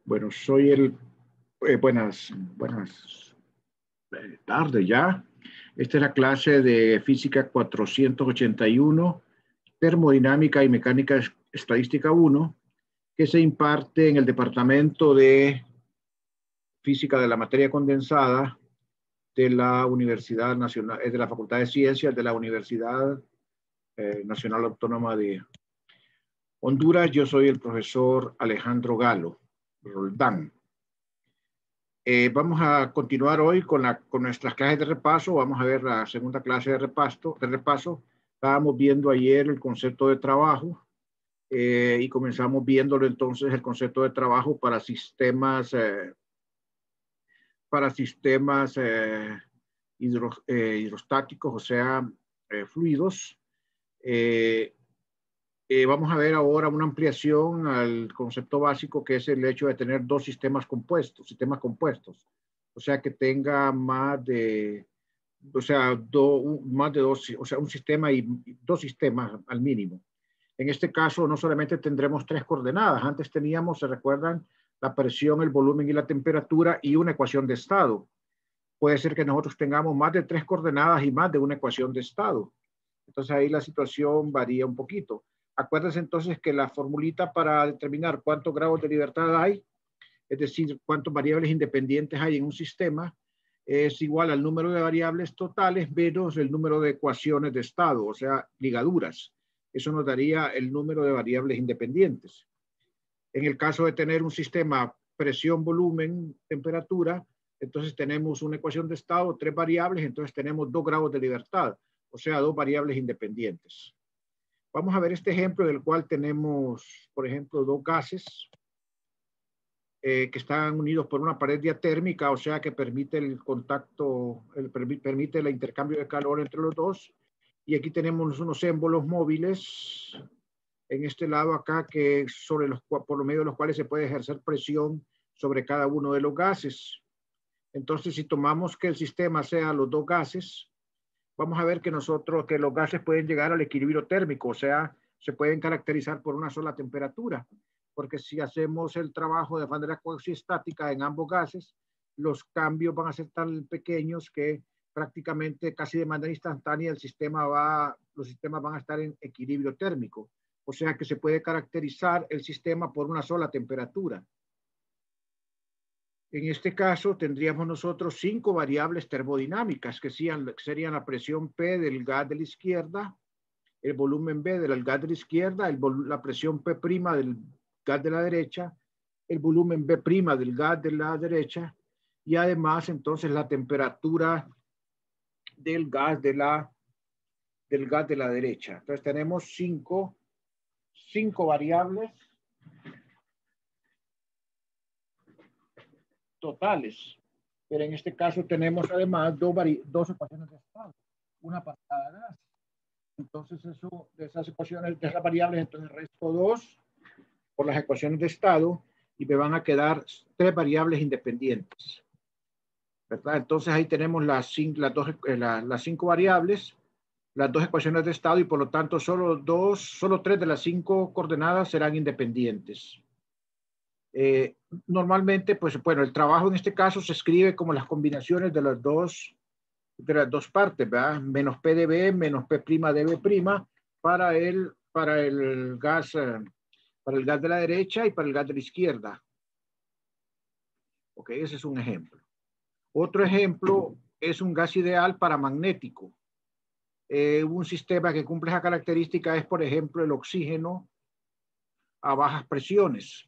Bueno, soy buenas tardes ya. Esta es la clase de Física 481, Termodinámica y Mecánica Estadística 1, que se imparte en el Departamento de Física de la Materia Condensada de la Universidad Nacional, de la Facultad de Ciencias de la Universidad Nacional Autónoma de Honduras. Yo soy el profesor Alejandro Galo Roldán. Vamos a continuar hoy con nuestras clases de repaso. Vamos a ver la segunda clase de repaso. Estábamos viendo ayer el concepto de trabajo y comenzamos viéndolo entonces el concepto de trabajo para sistemas hidrostáticos, o sea, fluidos. Vamos a ver ahora una ampliación al concepto básico, que es el hecho de tener dos sistemas compuestos. O sea, que tenga más de dos, o sea, un sistema y dos sistemas al mínimo. En este caso, no solamente tendremos tres coordenadas. Antes teníamos, ¿se recuerdan? La presión, el volumen y la temperatura y una ecuación de estado. Puede ser que nosotros tengamos más de tres coordenadas y más de una ecuación de estado. Entonces ahí la situación varía un poquito. Acuérdense entonces que la formulita para determinar cuántos grados de libertad hay, es decir, cuántas variables independientes hay en un sistema, es igual al número de variables totales menos el número de ecuaciones de estado, o sea, ligaduras. Eso nos daría el número de variables independientes. En el caso de tener un sistema presión, volumen, temperatura, entonces tenemos una ecuación de estado, tres variables, entonces tenemos 2 grados de libertad, o sea, dos variables independientes. Vamos a ver este ejemplo del cual tenemos, por ejemplo, dos gases que están unidos por una pared diatérmica, o sea que permite el contacto, permite el intercambio de calor entre los dos. Y aquí tenemos unos émbolos móviles en este lado acá, que por medio de los cuales se puede ejercer presión sobre cada uno de los gases. Entonces, si tomamos que el sistema sea los dos gases, vamos a ver que los gases pueden llegar al equilibrio térmico, o sea, se pueden caracterizar por una sola temperatura, porque si hacemos el trabajo de manera cuasiestática en ambos gases, los cambios van a ser tan pequeños que prácticamente casi de manera instantánea los sistemas van a estar en equilibrio térmico, o sea que se puede caracterizar el sistema por una sola temperatura. En este caso, tendríamos nosotros 5 variables termodinámicas, que serían la presión P del gas de la izquierda, el volumen B del gas de la izquierda, la presión P' del gas de la derecha, el volumen B' del gas de la derecha, y además, entonces, la temperatura del gas de la derecha. Entonces, tenemos cinco variables totales, pero en este caso tenemos además dos ecuaciones de estado, una para cada gas. Entonces de esas ecuaciones, de esas variables, entonces resto 2 por las ecuaciones de estado y me van a quedar 3 variables independientes, ¿verdad? Entonces ahí tenemos las 5 variables, las 2 ecuaciones de estado, y por lo tanto solo 3 de las 5 coordenadas serán independientes. Normalmente, pues bueno, el trabajo en este caso se escribe como las combinaciones de las dos partes, ¿verdad? Menos P de B, menos P' de B' para el gas de la derecha y para el gas de la izquierda. Ok, ese es un ejemplo. Otro ejemplo es un gas ideal paramagnético. Un sistema que cumple esa característica es, por ejemplo, el oxígeno a bajas presiones.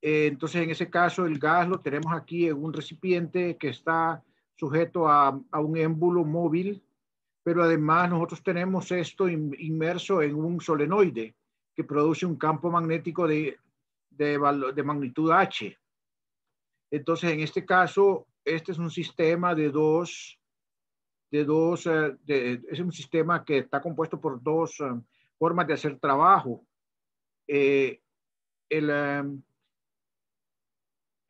Entonces, en ese caso, el gas lo tenemos aquí en un recipiente que está sujeto a un émbolo móvil, pero además nosotros tenemos esto inmerso en un solenoide que produce un campo magnético de magnitud H. Entonces, en este caso, este es un sistema es un sistema que está compuesto por dos formas de hacer trabajo.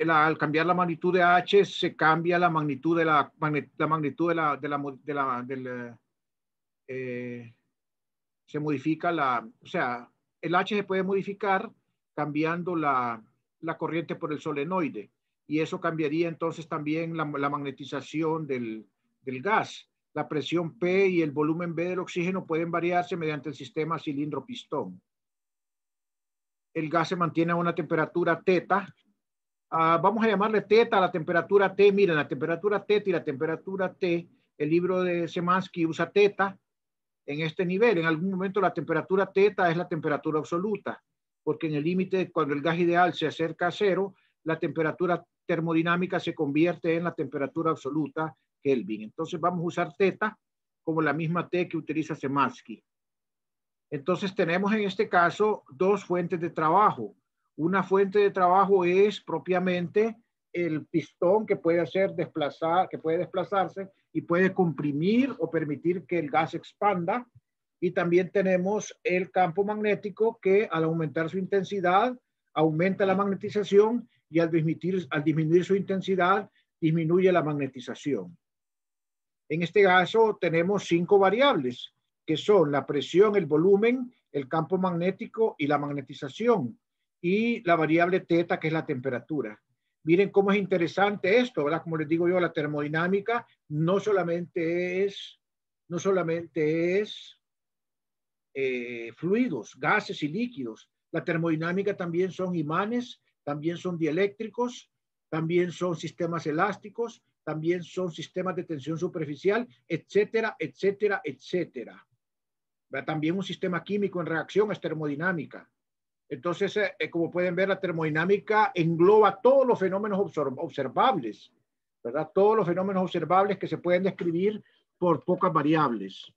Al cambiar la magnitud de H, se cambia la magnitud de se modifica o sea, el H se puede modificar cambiando la la corriente por el solenoide. Y eso cambiaría entonces también la magnetización del gas. La presión P y el volumen B del oxígeno pueden variarse mediante el sistema cilindro-pistón. El gas se mantiene a una temperatura teta. Vamos a llamarle teta a la temperatura T. Miren, la temperatura teta y la temperatura T, el libro de Szymanski usa teta en este nivel. En algún momento la temperatura teta es la temperatura absoluta, porque en el límite, cuando el gas ideal se acerca a cero, la temperatura termodinámica se convierte en la temperatura absoluta Kelvin. Entonces vamos a usar teta como la misma T que utiliza Szymanski. Entonces tenemos en este caso dos fuentes de trabajo. Una fuente de trabajo es propiamente el pistón que puede desplazarse y puede comprimir o permitir que el gas expanda. Y también tenemos el campo magnético que al aumentar su intensidad aumenta la magnetización y al disminuir su intensidad disminuye la magnetización. En este caso tenemos 5 variables que son la presión, el volumen, el campo magnético y la magnetización, y la variable teta, que es la temperatura. Miren cómo es interesante esto, ¿verdad? Como les digo yo, la termodinámica no solamente es fluidos, gases y líquidos. La termodinámica también son imanes, también son dieléctricos, también son sistemas elásticos, también son sistemas de tensión superficial, etcétera, etcétera, etcétera. También un sistema químico en reacción es termodinámica. Entonces, como pueden ver, la termodinámica engloba todos los fenómenos observables, ¿verdad? Todos los fenómenos observables que se pueden describir por pocas variables,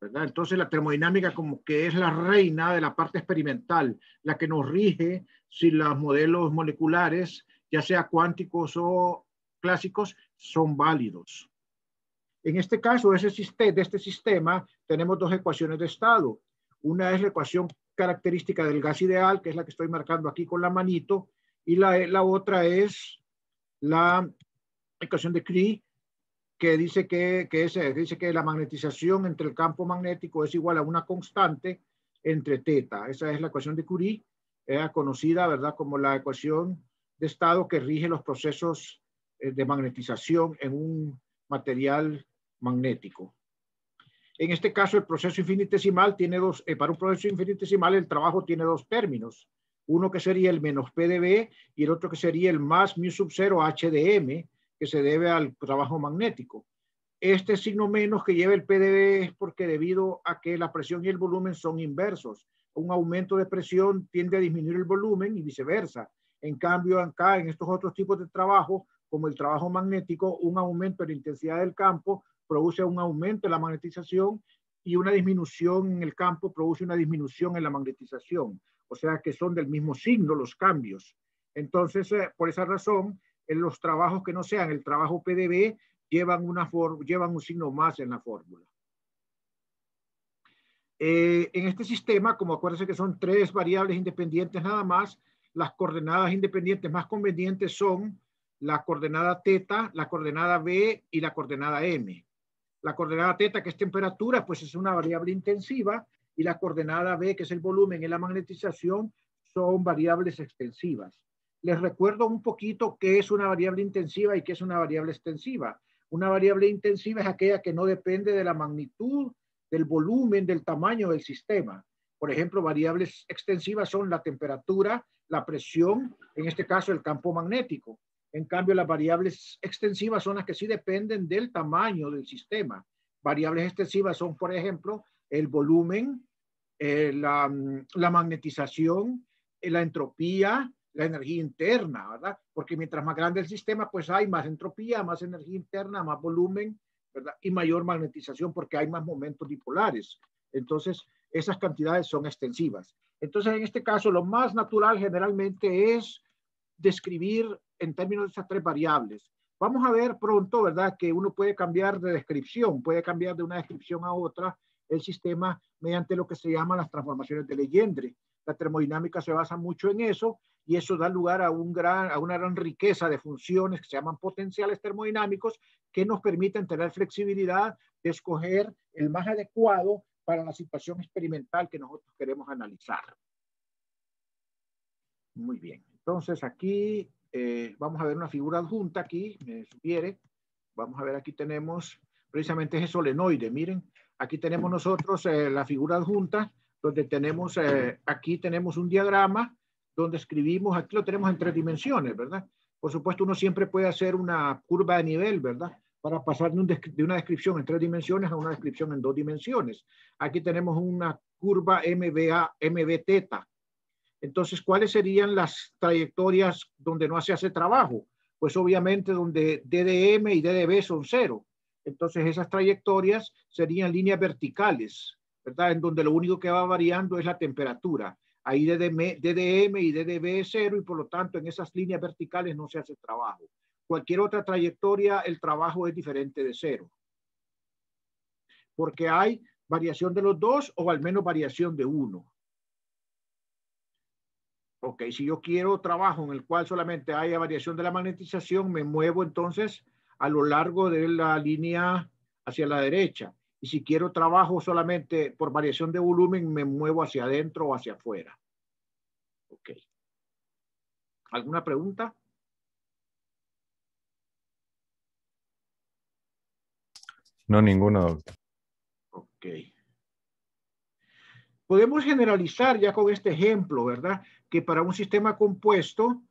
¿verdad? Entonces, la termodinámica como que es la reina de la parte experimental, la que nos rige si los modelos moleculares, ya sea cuánticos o clásicos, son válidos. En este caso, de este sistema, tenemos dos ecuaciones de estado. Una es la ecuación característica del gas ideal, que es la que estoy marcando aquí con la manito, y la otra es la ecuación de Curie, que dice que la magnetización entre el campo magnético es igual a una constante entre teta. Esa es la ecuación de Curie, conocida, ¿verdad?, como la ecuación de estado que rige los procesos de magnetización en un material magnético. En este caso, el proceso infinitesimal tiene para un proceso infinitesimal el trabajo tiene dos términos. Uno que sería el menos P de B y el otro que sería el más mu sub 0 H de M, que se debe al trabajo magnético. Este signo menos que lleva el P de B es porque debido a que la presión y el volumen son inversos. Un aumento de presión tiende a disminuir el volumen y viceversa. En cambio, acá en estos otros tipos de trabajo, como el trabajo magnético, un aumento de la intensidad del campo produce un aumento en la magnetización y una disminución en el campo produce una disminución en la magnetización. O sea que son del mismo signo los cambios. Entonces, por esa razón, en los trabajos que no sean el trabajo PdB llevan un signo más en la fórmula. En este sistema, como acuérdense que son 3 variables independientes nada más, las coordenadas independientes más convenientes son la coordenada teta, la coordenada B y la coordenada M. La coordenada teta, que es temperatura, pues es una variable intensiva, y la coordenada B, que es el volumen y la magnetización, son variables extensivas. Les recuerdo un poquito qué es una variable intensiva y qué es una variable extensiva. Una variable intensiva es aquella que no depende de la magnitud, del volumen, del tamaño del sistema. Por ejemplo, variables extensivas son la temperatura, la presión, en este caso el campo magnético. En cambio, las variables extensivas son las que sí dependen del tamaño del sistema. Variables extensivas son, por ejemplo, el volumen, la magnetización, la entropía, la energía interna, ¿verdad? Porque mientras más grande el sistema, pues hay más entropía, más energía interna, más volumen, ¿verdad? Y mayor magnetización porque hay más momentos dipolares. Entonces, esas cantidades son extensivas. Entonces, en este caso, lo más natural generalmente es describir en términos de esas 3 variables. Vamos a ver pronto, ¿verdad?, que uno puede cambiar de descripción, puede cambiar de una descripción a otra el sistema mediante lo que se llaman las transformaciones de Legendre. La termodinámica se basa mucho en eso y eso da lugar a una gran riqueza de funciones que se llaman potenciales termodinámicos que nos permiten tener flexibilidad de escoger el más adecuado para la situación experimental que nosotros queremos analizar. Muy bien. Entonces aquí vamos a ver una figura adjunta aquí, me sugiere. Vamos a ver, aquí tenemos precisamente ese solenoide. Miren, aquí tenemos nosotros la figura adjunta, donde tenemos, aquí tenemos un diagrama, donde escribimos, aquí lo tenemos en 3 dimensiones, ¿verdad? Por supuesto, uno siempre puede hacer una curva de nivel, ¿verdad? Para pasar de una descripción en 3 dimensiones a una descripción en 2 dimensiones. Aquí tenemos una curva MB teta. Entonces, ¿cuáles serían las trayectorias donde no se hace trabajo? Pues obviamente donde DDM y DDB son 0. Entonces, esas trayectorias serían líneas verticales, ¿verdad? En donde lo único que va variando es la temperatura. Ahí DDM y DDB es 0 y por lo tanto en esas líneas verticales no se hace trabajo. Cualquier otra trayectoria, el trabajo es diferente de 0. Porque hay variación de los dos o al menos variación de uno. Ok, si yo quiero trabajo en el cual solamente haya variación de la magnetización, me muevo entonces a lo largo de la línea hacia la derecha. Y si quiero trabajo solamente por variación de volumen, me muevo hacia adentro o hacia afuera. Ok. ¿Alguna pregunta? No, ninguna, doctor. Ok. Podemos generalizar ya con este ejemplo, ¿verdad? Que para un sistema compuesto,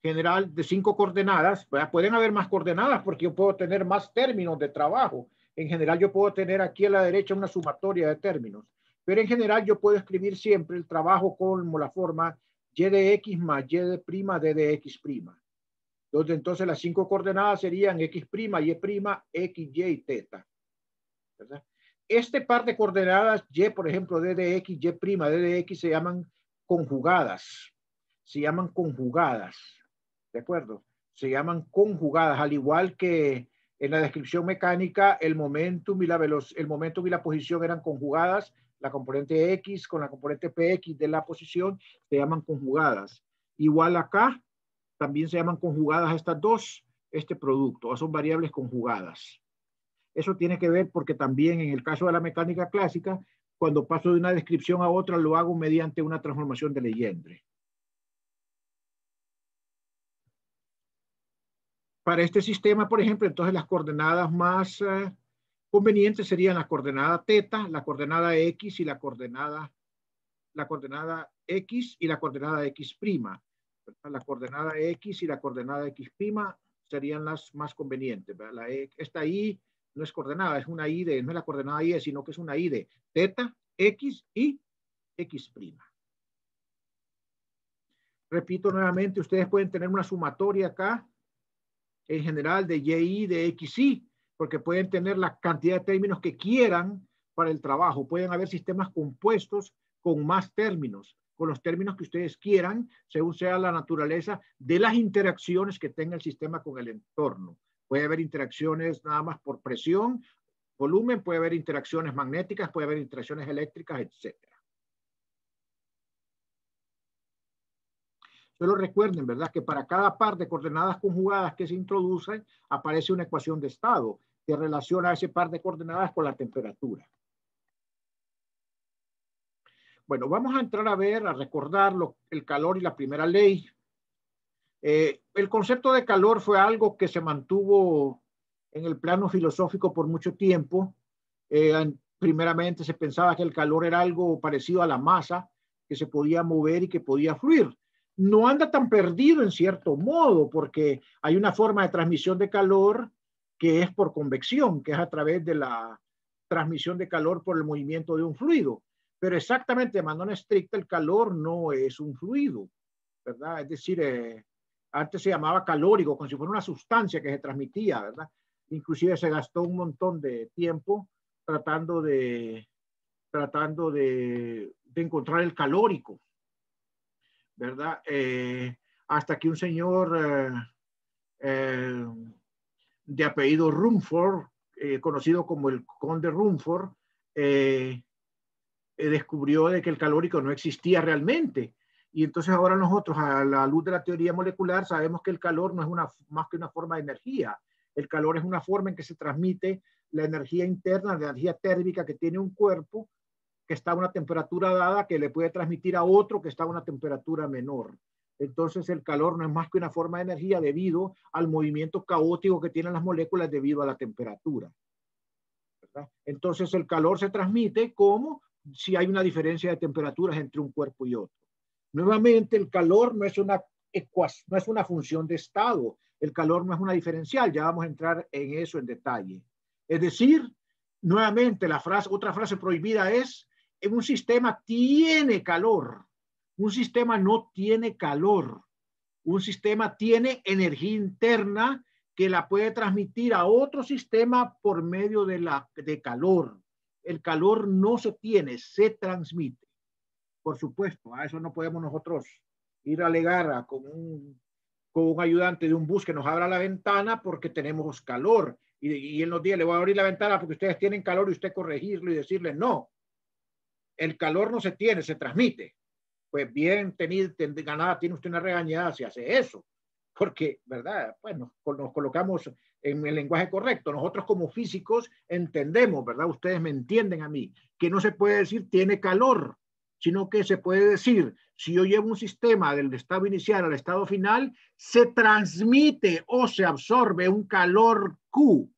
general de 5 coordenadas, ¿verdad? Pueden haber más coordenadas porque yo puedo tener más términos de trabajo. En general yo puedo tener aquí a la derecha una sumatoria de términos, pero en general yo puedo escribir siempre el trabajo como la forma y de x más y de prima d de x prima. Donde entonces las 5 coordenadas serían x prima, y prima, x, y teta. ¿Verdad? Este par de coordenadas y, por ejemplo, d de x, y prima, d de x se llaman conjugadas. Se llaman conjugadas. ¿De acuerdo? Se llaman conjugadas, al igual que en la descripción mecánica, el momentum y la posición eran conjugadas. La componente X con la componente PX de la posición se llaman conjugadas. Igual acá, también se llaman conjugadas estas dos, este producto, son variables conjugadas. Eso tiene que ver porque también en el caso de la mecánica clásica, cuando paso de una descripción a otra, lo hago mediante una transformación de Legendre. Para este sistema, por ejemplo, entonces las coordenadas más convenientes serían la coordenada teta, la coordenada x y la coordenada x y la coordenada x prima. La coordenada x y la coordenada x prima serían las más convenientes. Esta y no es coordenada, es una y de, no es la coordenada y, sino que es una y de teta, x y x prima. Repito nuevamente, ustedes pueden tener una sumatoria acá en general de y de xy, porque pueden tener la cantidad de términos que quieran para el trabajo. Pueden haber sistemas compuestos con más términos, con los términos que ustedes quieran, según sea la naturaleza de las interacciones que tenga el sistema con el entorno. Puede haber interacciones nada más por presión, volumen, puede haber interacciones magnéticas, puede haber interacciones eléctricas, etc. Solo recuerden, ¿verdad? Que para cada par de coordenadas conjugadas que se introducen, aparece una ecuación de estado que relaciona ese par de coordenadas con la temperatura. Bueno, vamos a entrar a ver, a recordar el calor y la primera ley. El concepto de calor fue algo que se mantuvo en el plano filosófico por mucho tiempo. Primeramente se pensaba que el calor era algo parecido a la masa, que se podía mover y que podía fluir. No anda tan perdido en cierto modo, porque hay una forma de transmisión de calor que es por convección, que es a través de la transmisión de calor por el movimiento de un fluido. Pero exactamente de manera estricta, el calor no es un fluido, ¿verdad? Es decir, antes se llamaba calórico, como si fuera una sustancia que se transmitía, ¿verdad? Inclusive se gastó un montón de tiempo tratando de encontrar el calórico, ¿verdad? Hasta que un señor de apellido Rumford, conocido como el conde Rumford, descubrió de que el calórico no existía realmente. Y entonces ahora nosotros, a la luz de la teoría molecular, sabemos que el calor no es más que una forma de energía. El calor es una forma en que se transmite la energía interna, la energía térmica que tiene un cuerpo, que está a una temperatura dada que le puede transmitir a otro que está a una temperatura menor. Entonces el calor no es más que una forma de energía debido al movimiento caótico que tienen las moléculas debido a la temperatura, ¿verdad? Entonces el calor se transmite como si hay una diferencia de temperaturas entre un cuerpo y otro. Nuevamente, el calor no es una función de estado. El calor no es una diferencial. Ya vamos a entrar en eso en detalle. Es decir, nuevamente, otra frase prohibida es: un sistema tiene calor. Un sistema no tiene calor. Un sistema tiene energía interna que la puede transmitir a otro sistema por medio de calor. El calor no se tiene, se transmite. Por supuesto, a eso no podemos nosotros ir a alegar con un ayudante de un bus que nos abra la ventana porque tenemos calor. Y él nos dice: le voy a abrir la ventana porque ustedes tienen calor, y usted corregirlo y decirle: no, el calor no se tiene, se transmite. Pues bien, ganada tiene usted una regañada si hace eso. Porque, ¿verdad? Pues nos colocamos en el lenguaje correcto. Nosotros como físicos entendemos, ¿verdad? Ustedes me entienden a mí, que no se puede decir tiene calor, sino que se puede decir, si yo llevo un sistema del estado inicial al estado final, se transmite o se absorbe un calor Q,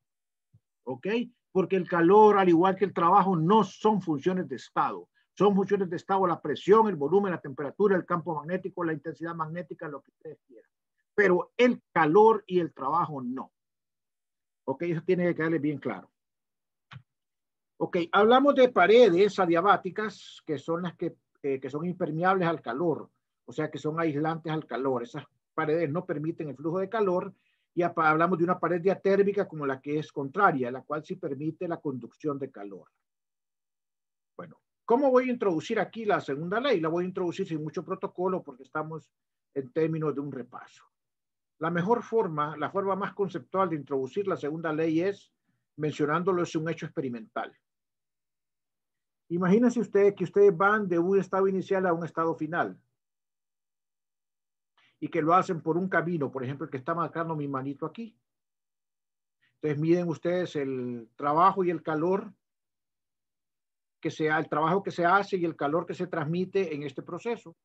¿ok? Porque el calor, al igual que el trabajo, no son funciones de estado. Son funciones de estado la presión, el volumen, la temperatura, el campo magnético, la intensidad magnética, lo que ustedes quieran. Pero el calor y el trabajo no. ¿Ok? Eso tiene que quedarles bien claro. Ok, hablamos de paredes adiabáticas, que son las que son impermeables al calor, o sea, que son aislantes al calor. Esas paredes no permiten el flujo de calor. Y hablamos de una pared diatérmica como la que es contraria, la cual sí permite la conducción de calor. Bueno, ¿cómo voy a introducir aquí la segunda ley? La voy a introducir sin mucho protocolo porque estamos en términos de un repaso. La mejor forma, la forma más conceptual de introducir la segunda ley es mencionándolo es un hecho experimental. Imagínense ustedes que ustedes van de un estado inicial a un estado final y que lo hacen por un camino, por ejemplo, el que está marcando mi manito aquí. Entonces miden ustedes el trabajo y el calor el trabajo que se hace y el calor que se transmite en este proceso,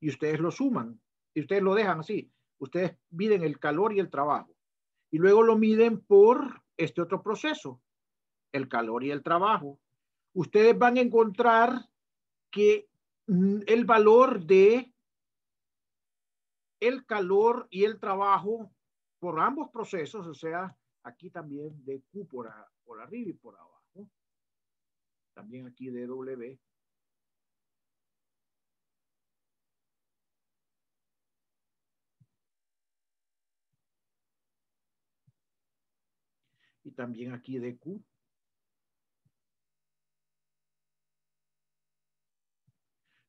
y ustedes lo suman y ustedes lo dejan así. Ustedes miden el calor y el trabajo y luego lo miden por este otro proceso, el calor y el trabajo. Ustedes van a encontrar que el valor de el calor y el trabajo por ambos procesos, o sea, aquí también de Q por arriba y por abajo, también aquí de W, y también aquí de Q,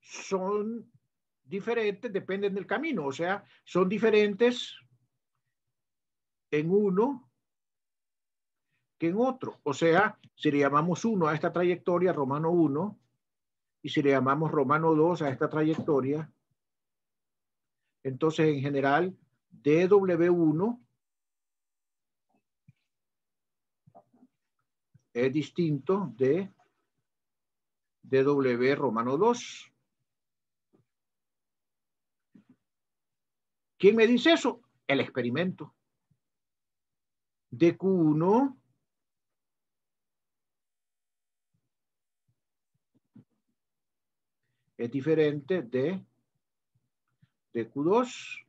son diferentes, dependen del camino, o sea, son diferentes en uno que en otro. O sea, si le llamamos 1 a esta trayectoria, romano 1, y si le llamamos romano 2 a esta trayectoria, entonces en general DW1 es distinto de DW romano 2. ¿Quién me dice eso? El experimento. DQ1 es diferente de DQ2.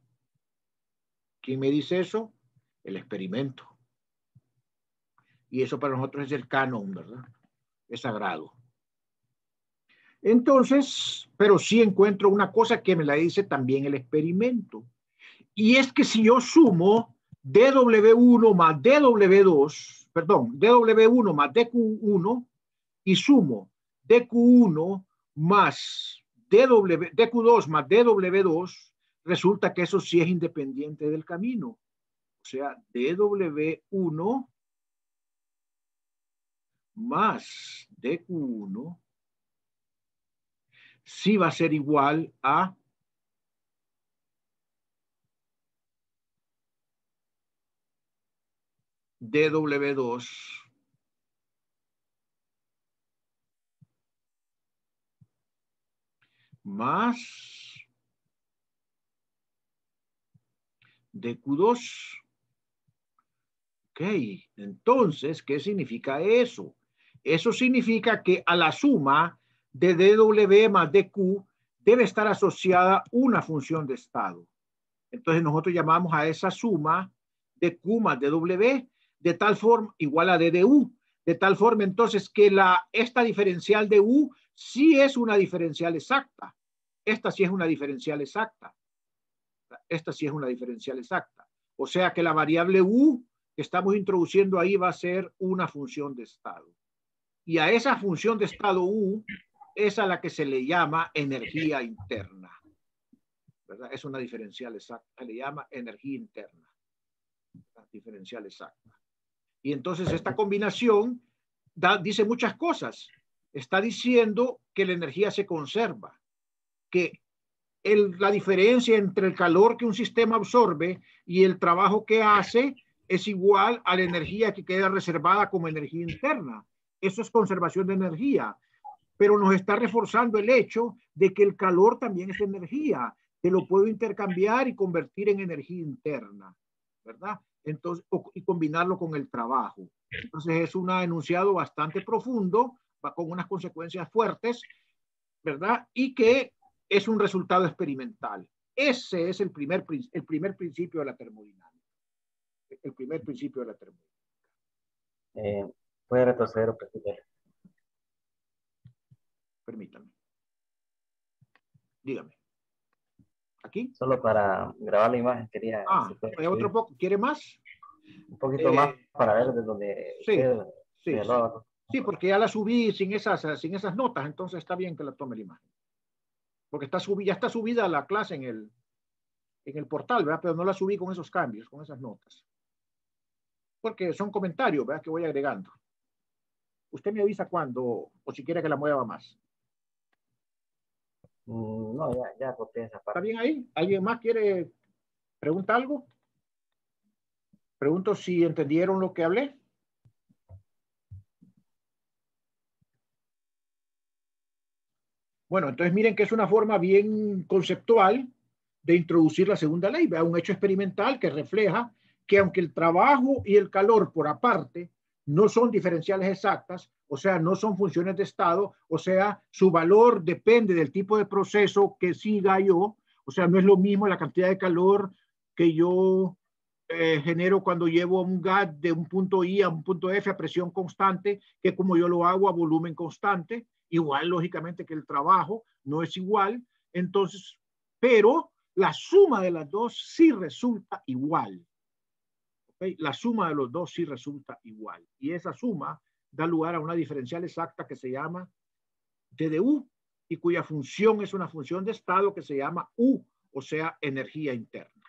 ¿Quién me dice eso? El experimento. Y eso para nosotros es el canon, ¿verdad? Es sagrado. Entonces, pero sí encuentro una cosa que me la dice también el experimento. Y es que si yo sumo DW1 más DW2, perdón, DW1 más DQ1 y sumo DQ1 más DQ2 más DW2, resulta que eso sí es independiente del camino. O sea, DW1 más DQ1 sí va a ser igual a DW2 más dQ2. Ok, entonces, ¿qué significa eso? Eso significa que a la suma de dW más dQ debe estar asociada una función de estado. Entonces nosotros llamamos a esa suma dQ más dW de tal forma igual a ddu, de tal forma entonces que esta diferencial de U sí es una diferencial exacta. Esta sí es una diferencial exacta. Esta sí es una diferencial exacta. O sea que la variable U que estamos introduciendo ahí va a ser una función de estado. Y a esa función de estado U es a la que se le llama energía interna. ¿Verdad? Es una diferencial exacta. Se le llama energía interna. ¿Verdad? Diferencial exacta. Y entonces esta combinación dice muchas cosas. Está diciendo que la energía se conserva, que la diferencia entre el calor que un sistema absorbe y el trabajo que hace es igual a la energía que queda reservada como energía interna. Eso es conservación de energía, pero nos está reforzando el hecho de que el calor también es energía, que lo puedo intercambiar y convertir en energía interna, ¿verdad? Entonces, y combinarlo con el trabajo. Entonces es un enunciado bastante profundo, con unas consecuencias fuertes, ¿verdad? Y que es un resultado experimental. Ese es el primer principio de la termodinámica. El primer principio de la termodinámica. ¿Puede retroceder o precisar? Permítame. Dígame. ¿Aquí? Solo para grabar la imagen quería... Si otro poco. ¿Quiere más? Un poquito más para ver de donde... Sí, porque ya la subí sin esas notas, entonces está bien que la tome la imagen. Porque ya está subida la clase en el portal, ¿verdad? Pero no la subí con esos cambios, con esas notas. Porque son comentarios, ¿verdad? Que voy agregando. Usted me avisa cuándo, o si quiere que la mueva más. No, ya boté esa parte. ¿Está bien ahí? ¿Alguien más quiere preguntar algo? Pregunto si entendieron lo que hablé. Bueno, entonces miren que es una forma bien conceptual de introducir la segunda ley, ¿verdad? Un hecho experimental que refleja que aunque el trabajo y el calor por aparte no son diferenciales exactas, o sea, no son funciones de estado, o sea, su valor depende del tipo de proceso que siga yo, o sea, no es lo mismo la cantidad de calor que yo genero cuando llevo un gas de un punto I a un punto F a presión constante, que como yo lo hago a volumen constante, igual lógicamente que el trabajo no es igual, entonces, pero la suma de las dos sí resulta igual. ¿Okay? La suma de los dos sí resulta igual. Y esa suma da lugar a una diferencial exacta que se llama ddu y cuya función es una función de estado que se llama U, o sea, energía interna.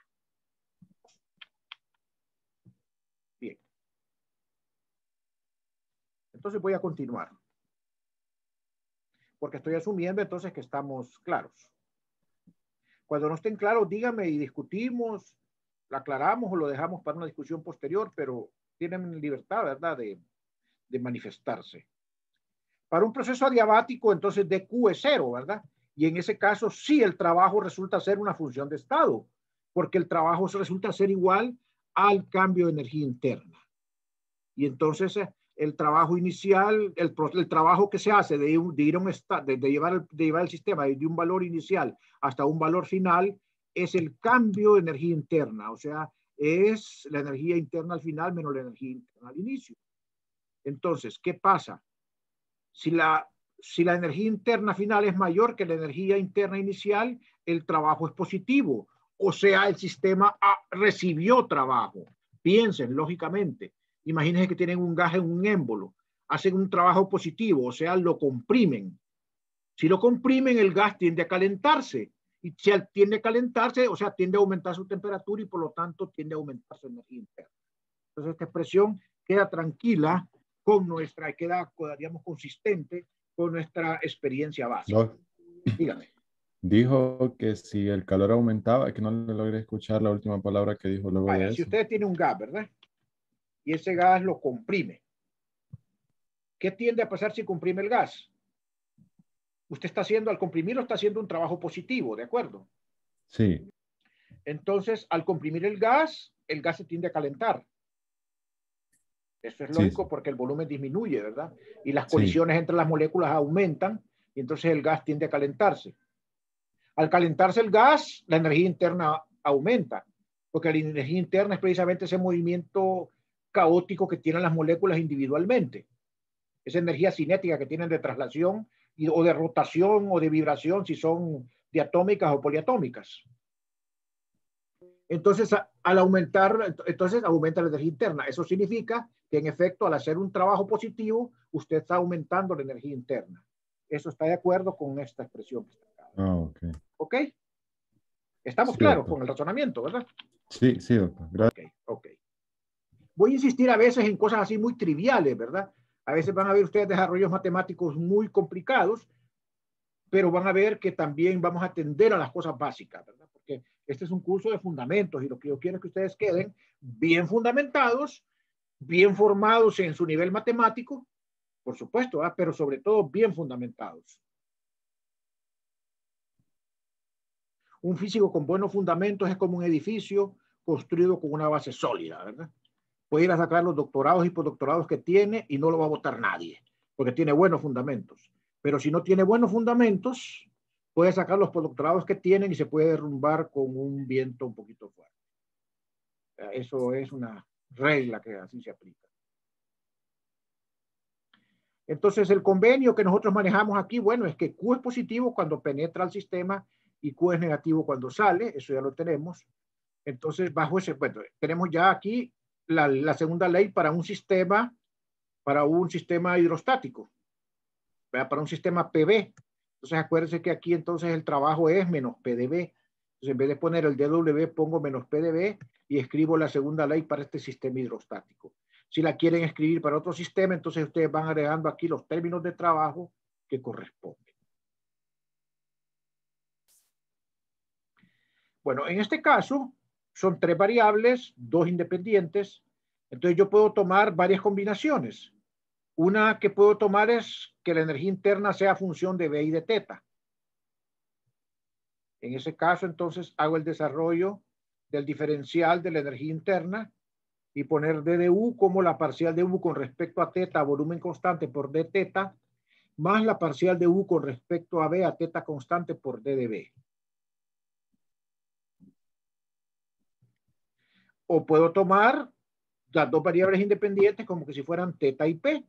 Bien. Entonces voy a continuar. Porque estoy asumiendo entonces que estamos claros. Cuando no estén claros, díganme y discutimos, la aclaramos o lo dejamos para una discusión posterior, pero tienen libertad, ¿verdad?, de manifestarse. Para un proceso adiabático, entonces dQ es 0, ¿verdad? Y en ese caso, sí, el trabajo resulta ser una función de estado, porque el trabajo resulta ser igual al cambio de energía interna. Y entonces el trabajo inicial, el trabajo que se hace de llevar el sistema de un valor inicial hasta un valor final es el cambio de energía interna, o sea, es la energía interna al final menos la energía interna al inicio. Entonces, ¿qué pasa? Si la energía interna final es mayor que la energía interna inicial, el trabajo es positivo, o sea, el sistema recibió trabajo. Piensen, lógicamente. Imagínense que tienen un gas en un émbolo, hacen un trabajo positivo, o sea, lo comprimen. Si lo comprimen, el gas tiende a calentarse. Y si tiende a calentarse, o sea, tiende a aumentar su temperatura y por lo tanto tiende a aumentar su energía interna. Entonces, esta expresión queda tranquila con queda, digamos, consistente con nuestra experiencia básica. Dígame. Dijo que si el calor aumentaba, que no le logré escuchar la última palabra que dijo luego de eso. Si usted tiene un gas, ¿verdad? Y ese gas lo comprime. ¿Qué tiende a pasar si comprime el gas? usted está haciendo, al comprimirlo, está haciendo un trabajo positivo, ¿de acuerdo? Sí, Entonces, al comprimir el gas se tiende a calentar. Eso es sí, lógico porque el volumen disminuye, ¿verdad? Y las sí, colisiones entre las moléculas aumentan y entonces el gas tiende a calentarse. Al calentarse el gas, la energía interna aumenta, porque la energía interna es precisamente ese movimiento caótico que tienen las moléculas individualmente. Esa energía cinética que tienen de traslación o de rotación o de vibración, si son diatómicas o poliatómicas. Entonces, al aumentar, entonces aumenta la energía interna. Eso significa que en efecto, al hacer un trabajo positivo, usted está aumentando la energía interna. Eso está de acuerdo con esta expresión que está acá. Ah, ok. ¿Ok? Estamos Sí, claros doctor. con el razonamiento, ¿verdad? Sí, sí, doctor. Gracias. Ok. Voy a insistir a veces en cosas así muy triviales, ¿verdad? A veces van a ver ustedes desarrollos matemáticos muy complicados, pero van a ver que también vamos a atender a las cosas básicas, ¿verdad? Porque este es un curso de fundamentos y lo que yo quiero es que ustedes queden bien fundamentados, bien formados en su nivel matemático, por supuesto, ¿verdad? Pero sobre todo bien fundamentados. Un físico con buenos fundamentos es como un edificio construido con una base sólida, ¿verdad? Puede ir a sacar los doctorados y postdoctorados que tiene y no lo va a votar nadie, porque tiene buenos fundamentos. Pero si no tiene buenos fundamentos, puede sacar los postdoctorados que tienen y se puede derrumbar con un viento un poquito fuerte. Eso es una regla que así se aplica. Entonces, el convenio que nosotros manejamos aquí, bueno, es que Q es positivo cuando penetra al sistema y Q es negativo cuando sale, eso ya lo tenemos. Entonces, bajo ese, bueno, tenemos ya aquí la segunda ley para un sistema hidrostático, ¿verdad? Para un sistema PV. Entonces, acuérdense que aquí entonces el trabajo es menos PdV. Entonces, en vez de poner el dW, pongo menos PdV y escribo la segunda ley para este sistema hidrostático. Si la quieren escribir para otro sistema, entonces ustedes van agregando aquí los términos de trabajo que corresponden. Bueno, en este caso son 3 variables, 2 independientes. Entonces yo puedo tomar varias combinaciones. Una que puedo tomar es que la energía interna sea función de B y de teta. En ese caso, entonces, hago el desarrollo del diferencial de la energía interna y poner d de U como la parcial de U con respecto a teta, volumen constante por d teta, más la parcial de U con respecto a B a teta constante por d de B. O puedo tomar las 2 variables independientes como que si fueran teta y P.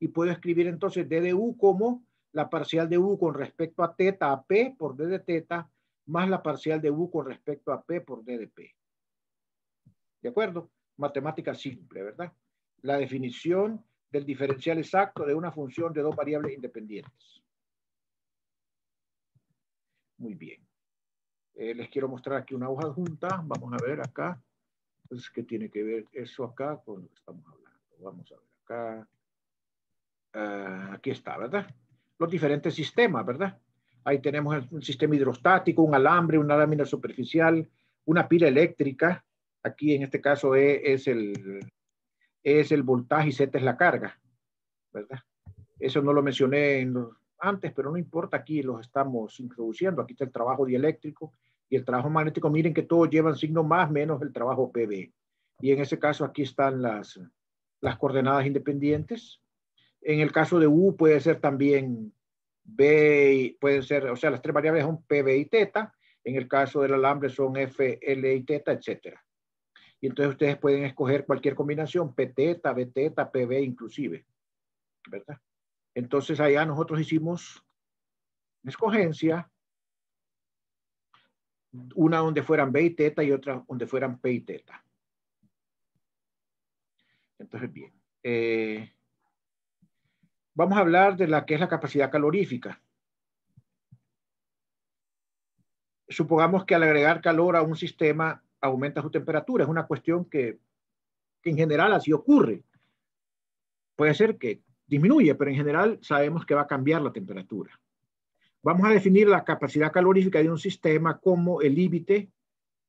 Y puedo escribir entonces d de U como la parcial de U con respecto a teta a P por d de teta, más la parcial de U con respecto a P por d de P. ¿De acuerdo? Matemática simple, ¿verdad? La definición del diferencial exacto de una función de 2 variables independientes. Muy bien. Les quiero mostrar aquí una hoja adjunta. Vamos a ver acá. Entonces, ¿qué tiene que ver eso acá con lo que estamos hablando? Vamos a ver acá. Aquí está, ¿verdad? Los diferentes sistemas, ¿verdad? Ahí tenemos un sistema hidrostático, un alambre, una lámina superficial, una pila eléctrica. Aquí en este caso es el voltaje y Z es la carga, ¿verdad? Eso no lo mencioné antes, pero no importa, aquí los estamos introduciendo. Aquí está el trabajo dieléctrico y el trabajo magnético. Miren que todos llevan signo más menos el trabajo PV. Y en ese caso aquí están las coordenadas independientes. En el caso de U puede ser también B, pueden ser, o sea, las 3 variables son PV y teta. En el caso del alambre son F, L y teta, etcétera. Y entonces ustedes pueden escoger cualquier combinación, P teta, B teta, PV inclusive, ¿verdad? Entonces allá nosotros hicimos una escogencia, una donde fueran B y teta y otra donde fueran P y teta. Entonces, bien. Vamos a hablar de la que es la capacidad calorífica. Supongamos que al agregar calor a un sistema aumenta su temperatura. Es una cuestión que en general así ocurre. Puede ser que disminuye, pero en general sabemos que va a cambiar la temperatura. Vamos a definir la capacidad calorífica de un sistema como el límite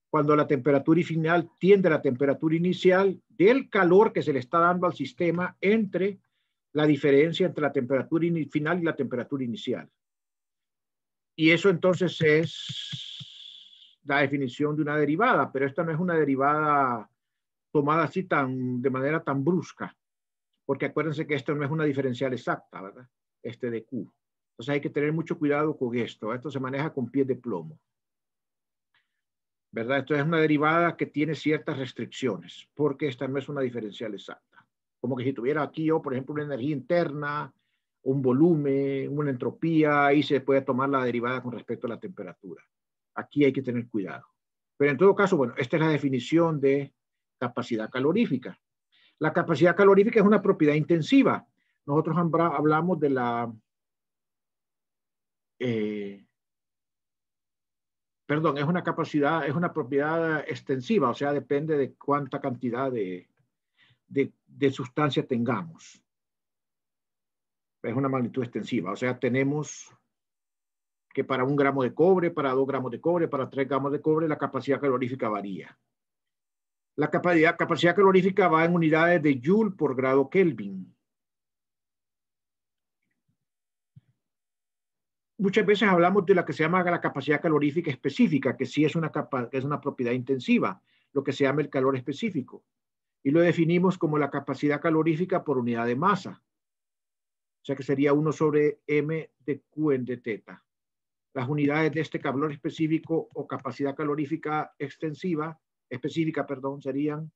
cuando la temperatura final tiende a la temperatura inicial del calor que se le está dando al sistema entre la diferencia entre la temperatura final y la temperatura inicial. Y eso entonces es la definición de una derivada, pero esta no es una derivada tomada así de manera tan brusca, porque acuérdense que esto no es una diferencial exacta, ¿verdad? De Q. Entonces hay que tener mucho cuidado con esto. Esto se maneja con pies de plomo, ¿verdad? Esto es una derivada que tiene ciertas restricciones, porque esta no es una diferencial exacta. Como que si tuviera aquí yo, por ejemplo, una energía interna, un volumen, una entropía, ahí se puede tomar la derivada con respecto a la temperatura. Aquí hay que tener cuidado. Pero en todo caso, bueno, esta es la definición de capacidad calorífica. La capacidad calorífica es una propiedad intensiva. Nosotros hablamos de la... perdón, es una capacidad, es una propiedad extensiva, o sea, depende de cuánta cantidad de sustancia tengamos. Es una magnitud extensiva, o sea, tenemos que para 1 gramo de cobre, para 2 gramos de cobre, para 3 gramos de cobre, la capacidad calorífica varía. La capacidad calorífica va en unidades de Joule por grado Kelvin. Muchas veces hablamos de la que se llama la capacidad calorífica específica, que sí es una propiedad intensiva, lo que se llama el calor específico. Y lo definimos como la capacidad calorífica por unidad de masa. O sea que sería 1 sobre m de Q en de teta. Las unidades de este calor específico o capacidad calorífica específica, serían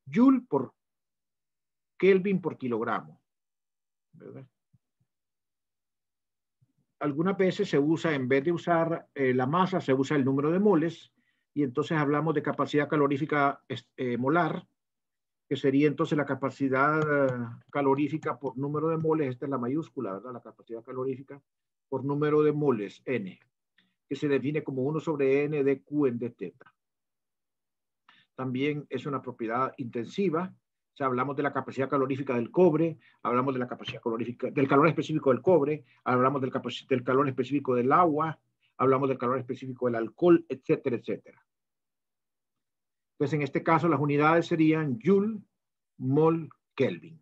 Joule por Kelvin por kilogramo, ¿verdad? Algunas veces se usa, en vez de usar la masa, se usa el número de moles, y entonces hablamos de capacidad calorífica molar, que sería entonces la capacidad calorífica por número de moles. Esta es la mayúscula, ¿verdad? La capacidad calorífica por número de moles, N, que se define como 1 sobre N de Q en de teta. También es una propiedad intensiva. O sea, hablamos de la capacidad calorífica del cobre, hablamos de la capacidad calorífica, del calor específico del cobre, hablamos del calor específico del agua, hablamos del calor específico del alcohol, etcétera, etcétera. Entonces, en este caso, las unidades serían Joule, mol, Kelvin.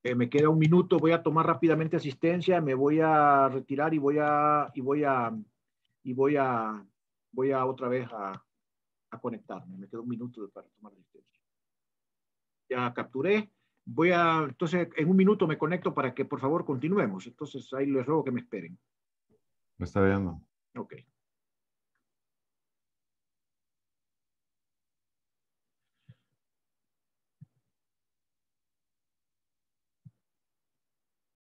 Me queda 1 minuto, voy a tomar rápidamente asistencia, me voy a retirar y voy a otra vez a conectarme. Me queda 1 minuto para tomar asistencia. Ya capturé. Entonces, en 1 minuto me conecto para que por favor continuemos. Entonces, ahí les ruego que me esperen. Me está viendo. Ok.